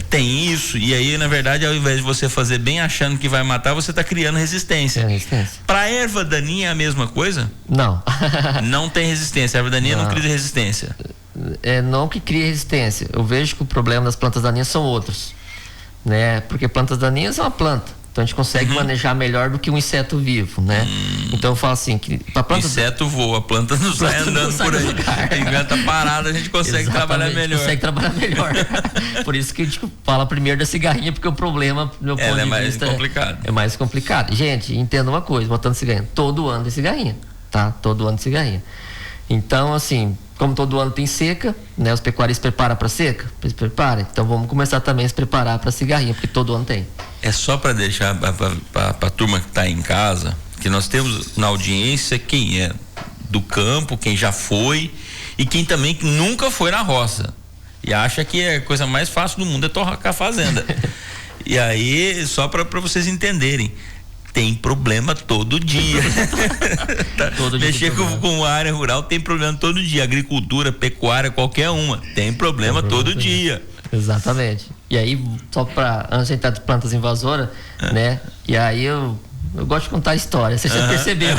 tem isso, e aí na verdade ao invés de você fazer bem achando que vai matar, você está criando resistência. Para erva daninha é a mesma coisa? Não. Não tem resistência, a erva daninha não cria resistência. Não que cria resistência, eu vejo que o problema das plantas daninhas são outros, né? Porque plantas daninhas é uma planta, então a gente consegue manejar melhor do que um inseto vivo, né? Então eu falo assim, que para planta... Inseto voa, a planta não sai andando por aí. Enquanto tá parada, a gente consegue trabalhar melhor. Consegue trabalhar melhor. Por isso que a gente fala primeiro da cigarrinha, porque o problema, do meu ponto de vista, complicado. É mais complicado. Gente, entenda uma coisa, botando cigarrinha, todo ano tem cigarrinha, tá? Todo ano tem cigarrinha. Então, assim, como todo ano tem seca, né? Os pecuaristas preparam para seca? Eles preparam. Então vamos começar também a se preparar para cigarrinha, porque todo ano tem. É só para deixar para a turma que está em casa, que nós temos na audiência quem é do campo, quem já foi e quem também nunca foi na roça e acha que a coisa mais fácil do mundo é torrar a fazenda. E aí, só para vocês entenderem, tem problema todo dia. Todo dia mexer com a área rural tem problema todo dia. Agricultura, pecuária, qualquer uma. Tem problema todo dia. Exatamente. E aí, só para antes de entrar de plantas invasoras, né? E aí eu gosto de contar a história, você já percebeu.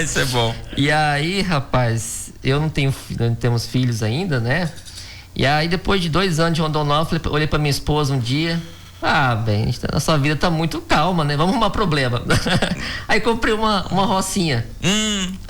Isso é bom. E aí, rapaz, eu não temos filhos ainda, né? E aí depois de 2 anos de Rondonópolis, olhei para minha esposa um dia, bem, a nossa vida tá muito calma, né? Vamos arrumar problema. Aí comprei uma rocinha.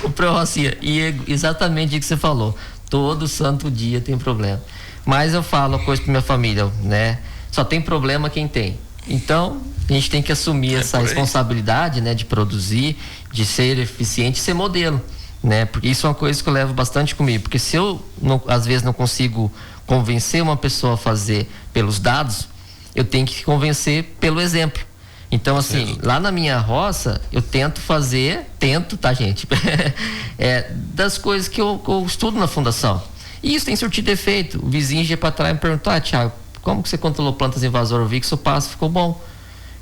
Comprei uma rocinha. E é exatamente o que você falou. Todo santo dia tem problema. Mas eu falo uma coisa pra minha família, né? Só tem problema quem tem. Então, a gente tem que assumir essa responsabilidade, né? De produzir, de ser eficiente e ser modelo, né? Porque isso é uma coisa que eu levo bastante comigo. Porque se eu, às vezes, não consigo convencer uma pessoa a fazer pelos dados, eu tenho que convencer pelo exemplo. Então, assim, lá na minha roça, eu tento, tá, gente? Das coisas que eu estudo na fundação. E isso tem surtido efeito. O vizinho ia para trás e me perguntou: Thiago, como que você controlou plantas invasoras? Eu vi que seu pasto ficou bom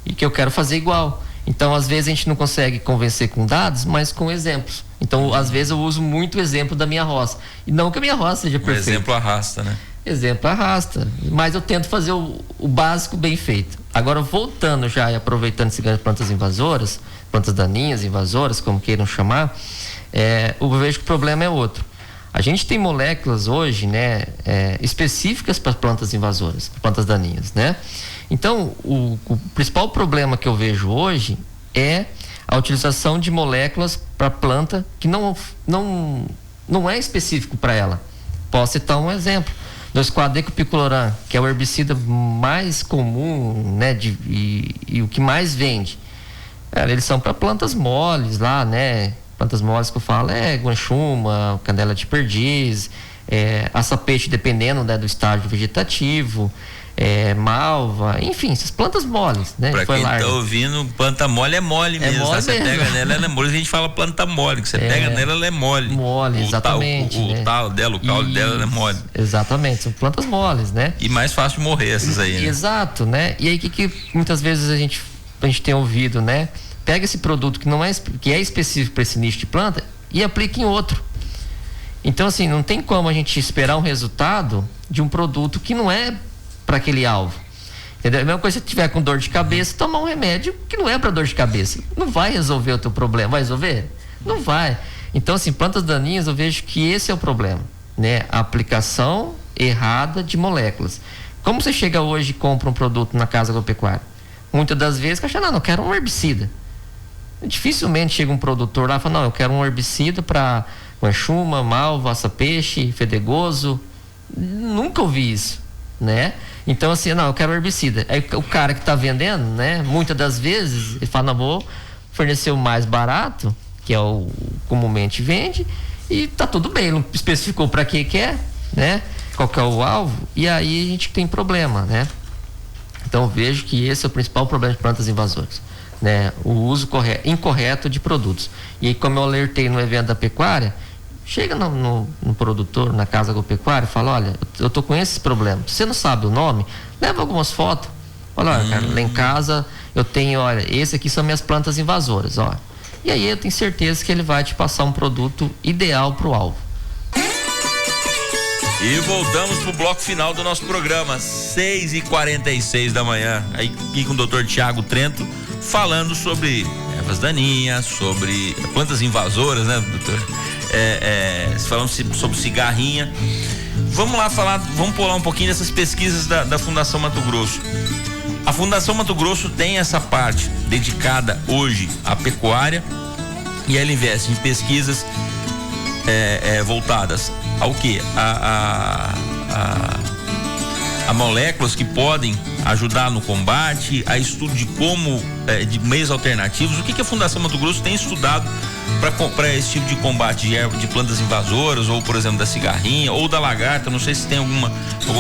e que eu quero fazer igual. Então, às vezes, a gente não consegue convencer com dados, mas com exemplos. Então, às vezes, eu uso muito o exemplo da minha roça. E não que a minha roça seja perfeita. O exemplo arrasta, né? Exemplo arrasta. Mas eu tento fazer o básico bem feito. Agora, voltando já e aproveitando esse ganho de plantas invasoras, plantas daninhas, invasoras, como queiram chamar, eu vejo que o problema é outro. A gente tem moléculas hoje, né, específicas para plantas invasoras, para plantas daninhas, né? Então, o principal problema que eu vejo hoje é a utilização de moléculas para planta que não é específico para ela. Posso citar um exemplo. 2,4-Decopiculoram, que é o herbicida mais comum, né, e o que mais vende. Eles são para plantas moles lá, né? Plantas moles que eu falo guanchuma, canela de perdiz, açapeixe, dependendo, né, do estágio vegetativo, malva, enfim, essas plantas moles, né? Pra quem tá ouvindo, planta mole é mole mesmo. Mole você mesmo. Pega nela, ela é mole. A gente fala planta mole, que você pega nela, ela é mole. Mole, exatamente. O talo dela, o caule dela, ela é mole. Exatamente, são plantas moles, né? E mais fácil de morrer essas aí, né? Exato, né? E aí que muitas vezes a gente tem ouvido, né? Pega esse produto que é específico para esse nicho de planta e aplica em outro. Então, assim, não tem como a gente esperar um resultado de um produto que não é para aquele alvo. Entendeu? A mesma coisa se você tiver com dor de cabeça, tomar um remédio que não é para dor de cabeça. Não vai resolver o teu problema. Vai resolver? Não vai. Então, assim, plantas daninhas, eu vejo que esse é o problema, né? A aplicação errada de moléculas. Como você chega hoje e compra um produto na casa agropecuária? Muitas das vezes, acha, não, eu quero um herbicida. Dificilmente chega um produtor lá e fala, não, eu quero um herbicida para guanchuma, malva, açapeixe, fedegoso. Nunca ouvi isso, né? Então, assim, não, eu quero herbicida. Aí o cara que está vendendo, né? Muitas das vezes, ele fala, não, vou fornecer o mais barato, que é o comumente vende, e tá tudo bem, não especificou para que é, né? Qual que é o alvo, e aí a gente tem problema, né? Então, eu vejo que esse é o principal problema de plantas invasoras, né? O uso incorreto de produtos. E aí, como eu alertei no evento da pecuária, chega no produtor, na casa agropecuária, e fala, olha, eu tô com esse problema. Se você não sabe o nome, leva algumas fotos. Olha, cara, lá em casa eu tenho, olha, esse aqui são minhas plantas invasoras, ó. E aí eu tenho certeza que ele vai te passar um produto ideal para o alvo. E voltamos pro bloco final do nosso programa, 6h46 da manhã, aí aqui com o Dr. Thiago Trento, falando sobre ervas daninhas, sobre plantas invasoras, né, doutor? Falando sobre cigarrinha. Vamos lá vamos pular um pouquinho dessas pesquisas da Fundação Mato Grosso. A Fundação Mato Grosso tem essa parte dedicada hoje à pecuária e ela investe em pesquisas voltadas ao quê? A moléculas que podem ajudar no combate, a estudo de como, de meios alternativos. O que a Fundação Mato Grosso tem estudado para esse tipo de combate de plantas invasoras, ou por exemplo da cigarrinha, ou da lagarta? Não sei se tem alguma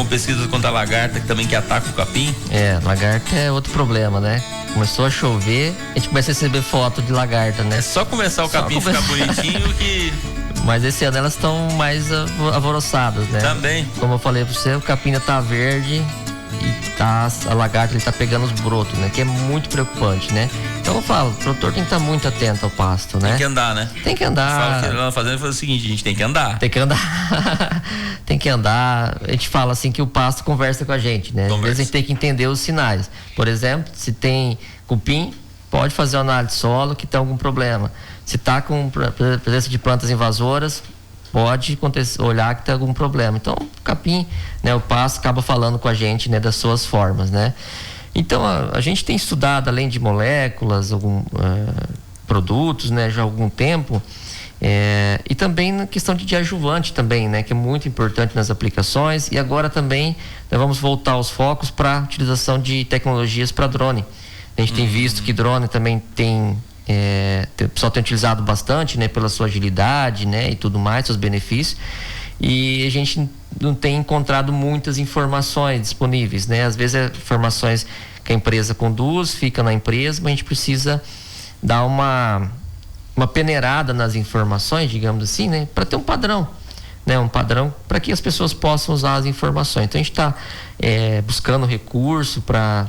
pesquisa quanto à lagarta que ataca o capim. Lagarta é outro problema, né? Começou a chover, a gente começa a receber foto de lagarta, né? É só começar o capim ficar bonitinho que... Mas esse ano elas estão mais alvoroçadas, né? Também. Como eu falei pra você, o capim tá verde e a lagarta ele tá pegando os brotos, né? Que é muito preocupante, né? Então eu falo, o produtor tem que estar muito atento ao pasto, né? Tem que andar, né? Tem que andar. Fala que lá na fazenda faz o seguinte, a gente tem que andar. Tem que andar. Tem que andar. A gente fala assim que o pasto conversa com a gente, né? Às vezes a gente tem que entender os sinais. Por exemplo, se tem cupim, pode fazer uma análise de solo que tem algum problema. Se está com presença de plantas invasoras, pode olhar que tem algum problema. Então, o capim, né, o pasto acaba falando com a gente, né, das suas formas, né? Então, a gente tem estudado, além de moléculas, produtos, né, já há algum tempo, e também na questão de adjuvante também, né, que é muito importante nas aplicações. E agora também nós vamos voltar aos focos para a utilização de tecnologias para drone. A gente tem visto que drone também o pessoal tem utilizado bastante, né, pela sua agilidade, né, e tudo mais, seus benefícios, e a gente não tem encontrado muitas informações disponíveis, né? Às vezes informações que a empresa conduz, fica na empresa, mas a gente precisa dar uma peneirada nas informações, digamos assim, né, para ter um padrão, né, um padrão para que as pessoas possam usar as informações. Então a gente está buscando recurso para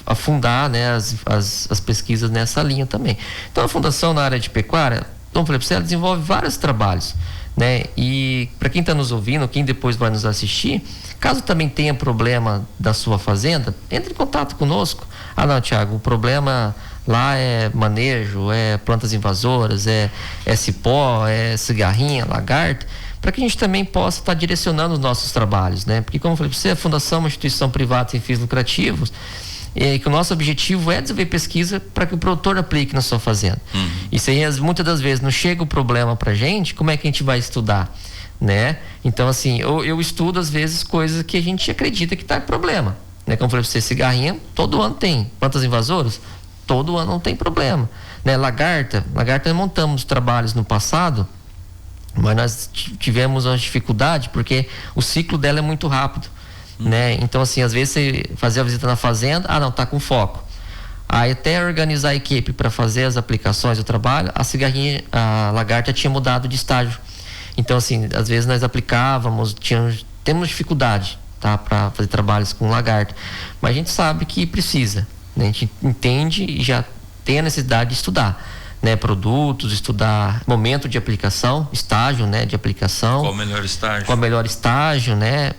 afundar, né, as pesquisas nessa linha também. Então a fundação na área de pecuária, como falei para você, ela desenvolve vários trabalhos, né? E para quem está nos ouvindo, quem depois vai nos assistir, caso também tenha problema da sua fazenda, entre em contato conosco. Ah, não, Thiago, o problema lá é manejo, é plantas invasoras, é cipó, é cigarrinha, lagarta, para que a gente também possa estar direcionando os nossos trabalhos, né? Porque, como eu falei para você, a fundação é uma instituição privada sem fins lucrativos, e que o nosso objetivo é desenvolver pesquisa para que o produtor aplique na sua fazenda. E se muitas das vezes não chega o problema para a gente, como é que a gente vai estudar, né? Então, assim, eu estudo às vezes coisas que a gente acredita que está com problema, né? Como eu falei para você, cigarrinha, todo ano tem. Plantas invasoras, todo ano não tem problema, né? Lagarta nós montamos trabalhos no passado, mas nós tivemos uma dificuldade porque o ciclo dela é muito rápido, né? Então, assim, às vezes você fazia a visita na fazenda, não tá com foco, aí até organizar a equipe para fazer as aplicações do trabalho, a lagarta tinha mudado de estágio. Então, assim, às vezes nós aplicávamos, temos dificuldade, tá, para fazer trabalhos com lagarta, mas a gente sabe que precisa, né? A gente entende e já tem a necessidade de estudar, né, produtos, estudar momento de aplicação, estágio, né, de aplicação. Qual o melhor estágio? Qual o melhor estágio, né?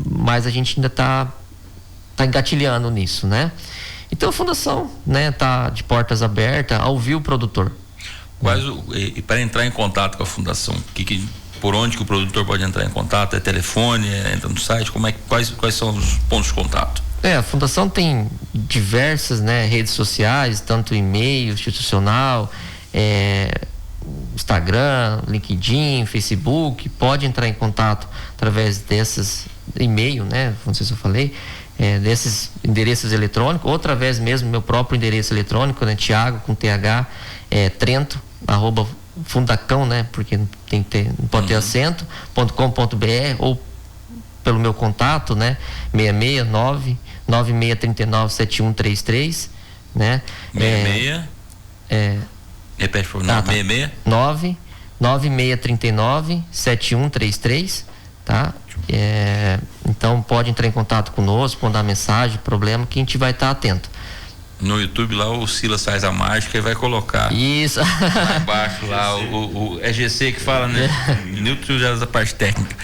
Mas a gente ainda tá engatilhando nisso, né? Então a fundação, né, tá de portas abertas a ouvir o produtor. E para entrar em contato com a fundação, por onde que o produtor pode entrar em contato? É telefone, entra no site? Quais são os pontos de contato? A fundação tem diversas, né, redes sociais, tanto e-mail institucional, Instagram, LinkedIn, Facebook. Pode entrar em contato através desses e-mail, né, não sei se eu falei, desses endereços eletrônicos, ou através mesmo do meu próprio endereço eletrônico, né, Thiago com TH, Trento, @ fundacão, né, porque não pode ter acento, .com.br, ou pelo meu contato, né, 669 9639 7133, né? 66? Repete por favor, 66? 9639 7133, tá? Então pode entrar em contato conosco, mandar mensagem, problema, que a gente vai estar atento. No YouTube lá o Silas faz a mágica e vai colocar. Isso. Lá embaixo lá o GC que fala, né? Newton já da parte técnica.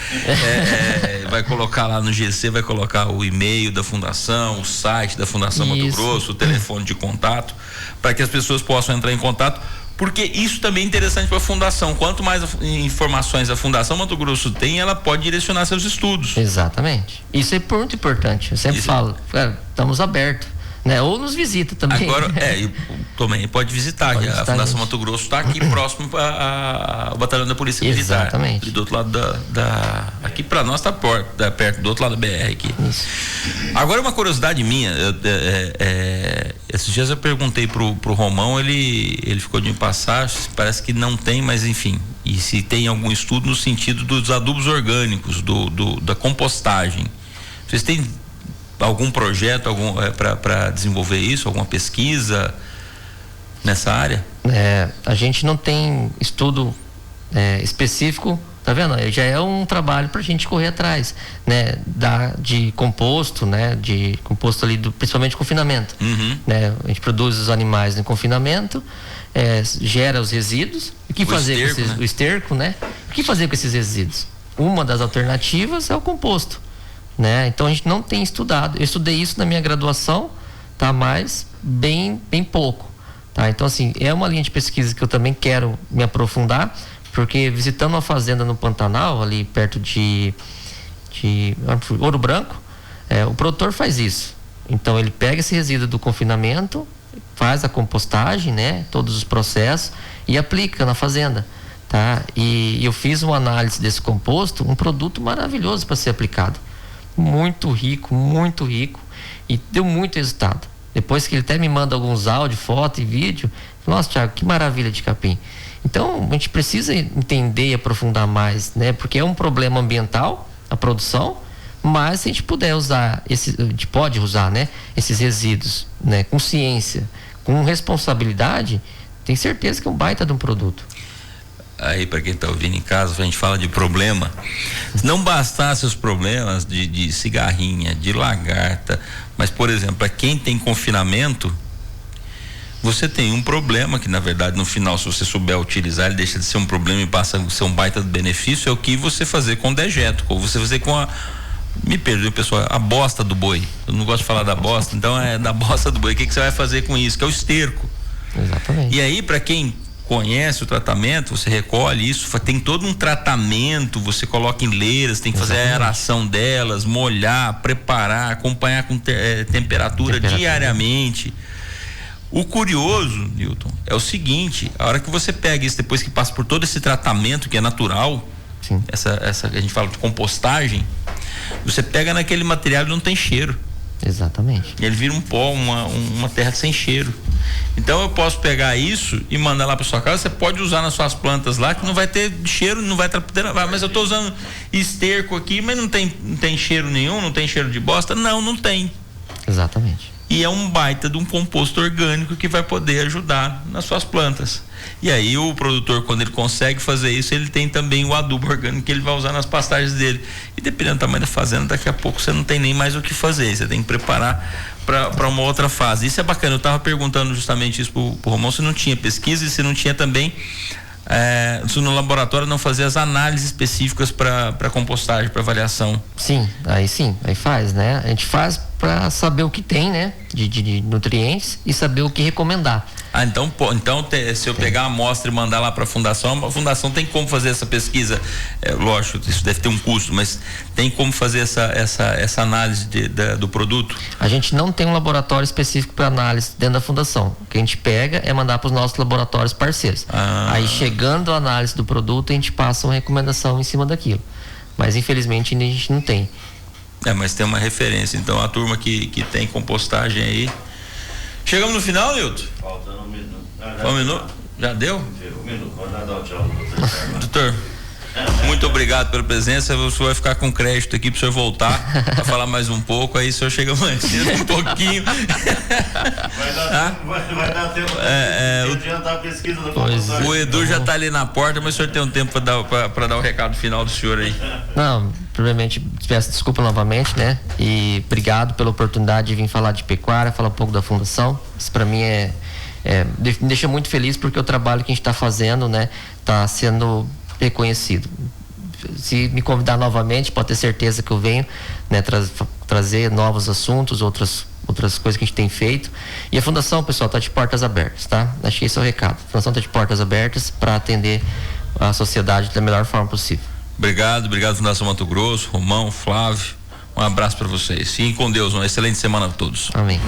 Vai colocar lá no GC, vai colocar o e-mail da fundação, o site da Fundação Mato Grosso, o telefone de contato, para que as pessoas possam entrar em contato, porque isso também é interessante para a fundação. Quanto mais informações a Fundação Mato Grosso tem, ela pode direcionar seus estudos. Exatamente. Isso é muito importante. Eu sempre falo, estamos abertos, né? Ou nos visita também. Agora, também pode visitar. A Fundação Mato Grosso está aqui próximo ao Batalhão da Polícia Militar. Exatamente. Do outro lado aqui para nós está perto, do outro lado da BR aqui. Isso. Agora, uma curiosidade minha, esses dias eu perguntei pro Romão, ele ficou de me passar, parece que não tem, mas enfim, e se tem algum estudo no sentido dos adubos orgânicos, da compostagem. Vocês têm algum projeto para desenvolver isso, alguma pesquisa nessa área? A gente não tem estudo específico, tá vendo? Já é um trabalho para a gente correr atrás, né? De composto, né? De composto ali principalmente confinamento, né? A gente produz os animais em confinamento, gera os resíduos. O que fazer com o esterco, né? O que fazer com esses resíduos? Uma das alternativas é o composto, né? Então a gente não tem estudado. Eu estudei isso na minha graduação, tá? Mas bem pouco, tá? Então, assim, é uma linha de pesquisa que eu também quero me aprofundar, Porque visitando uma fazenda no Pantanal, ali perto de Ouro Branco, o produtor faz isso. Então ele pega esse resíduo do confinamento, faz a compostagem, né, todos os processos e aplica na fazenda, tá? E eu fiz uma análise desse composto, um produto maravilhoso para ser aplicado, muito rico e deu muito resultado. Depois que ele até me manda alguns áudios, foto e vídeo, nossa, Thiago, que maravilha de capim. Então a gente precisa entender e aprofundar mais, né? Porque é um problema ambiental a produção, mas se a gente puder usar a gente pode usar, né, esses resíduos, né, com ciência, com responsabilidade, tem certeza que é um baita de um produto. Aí, para quem está ouvindo em casa, a gente fala de problema. Se não bastasse os problemas de cigarrinha, de lagarta, mas, por exemplo, para quem tem confinamento, você tem um problema que, na verdade, no final, se você souber utilizar, ele deixa de ser um problema e passa a ser um baita de benefício. É o que você fazer com dejeto, ou você fazer com me perdoe, pessoal, a bosta do boi. Eu não gosto de falar da bosta, então é da bosta do boi. O que você vai fazer com isso? Que é o esterco. Exatamente. E aí, para quem conhece o tratamento, você recolhe isso, tem todo um tratamento, você coloca em leiras, tem que fazer a aeração delas, molhar, preparar, acompanhar com temperatura diariamente. O curioso, Newton, é o seguinte: a hora que você pega isso, depois que passa por todo esse tratamento que é natural, sim, essa a gente fala de compostagem, você pega naquele material e não tem cheiro. Exatamente. E ele vira um pó, uma terra sem cheiro. Então eu posso pegar isso e mandar lá para sua casa. Você pode usar nas suas plantas lá, que não vai ter cheiro, não vai mas eu estou usando esterco aqui, mas não tem cheiro nenhum, não tem cheiro de bosta. Não tem. Exatamente. E é um baita de um composto orgânico que vai poder ajudar nas suas plantas. E aí o produtor, quando ele consegue fazer isso, ele tem também o adubo orgânico que ele vai usar nas pastagens dele. E dependendo do tamanho da fazenda, daqui a pouco você não tem nem mais o que fazer, você tem que preparar para uma outra fase. Isso é bacana. Eu estava perguntando justamente isso pro Romão, se não tinha pesquisa e se não tinha também se no laboratório não fazer as análises específicas para compostagem, para avaliação. Sim, aí faz, né? A gente faz para saber o que tem, né, de nutrientes e saber o que recomendar. Então se eu pegar a amostra e mandar lá para a fundação tem como fazer essa pesquisa, lógico, isso deve ter um custo, mas tem como fazer essa análise do produto? A gente não tem um laboratório específico para análise dentro da fundação. O que a gente pega é mandar para os nossos laboratórios parceiros. Aí chegando a análise do produto, a gente passa uma recomendação em cima daquilo, mas infelizmente ainda a gente não tem. Mas tem uma referência. Então a turma que tem compostagem aí. Chegamos no final, Nilton? Faltando um minuto. Um minuto? Já deu? Um minuto, pode dar o tchau. Doutor, muito obrigado pela presença. O senhor vai ficar com crédito aqui para o senhor voltar para falar mais um pouco. Aí o senhor chega mais cedo um pouquinho. Vai dar tempo de adiantar a pesquisa da compostagem. O Edu já está ali na porta, mas o senhor tem um tempo para dar o recado final do senhor aí. Não, primeiramente peço desculpa novamente, né? E obrigado pela oportunidade de vir falar de pecuária, falar um pouco da fundação. Isso para mim me deixa muito feliz, porque o trabalho que a gente está fazendo, né, está sendo reconhecido. Se me convidar novamente, pode ter certeza que eu venho, né, trazer novos assuntos, outras coisas que a gente tem feito. E a fundação, pessoal, está de portas abertas, tá? Acho que esse é o recado. A fundação está de portas abertas para atender a sociedade da melhor forma possível. Obrigado, Fundação Mato Grosso, Romão, Flávio. Um abraço para vocês. Fiquem com Deus, uma excelente semana a todos. Amém.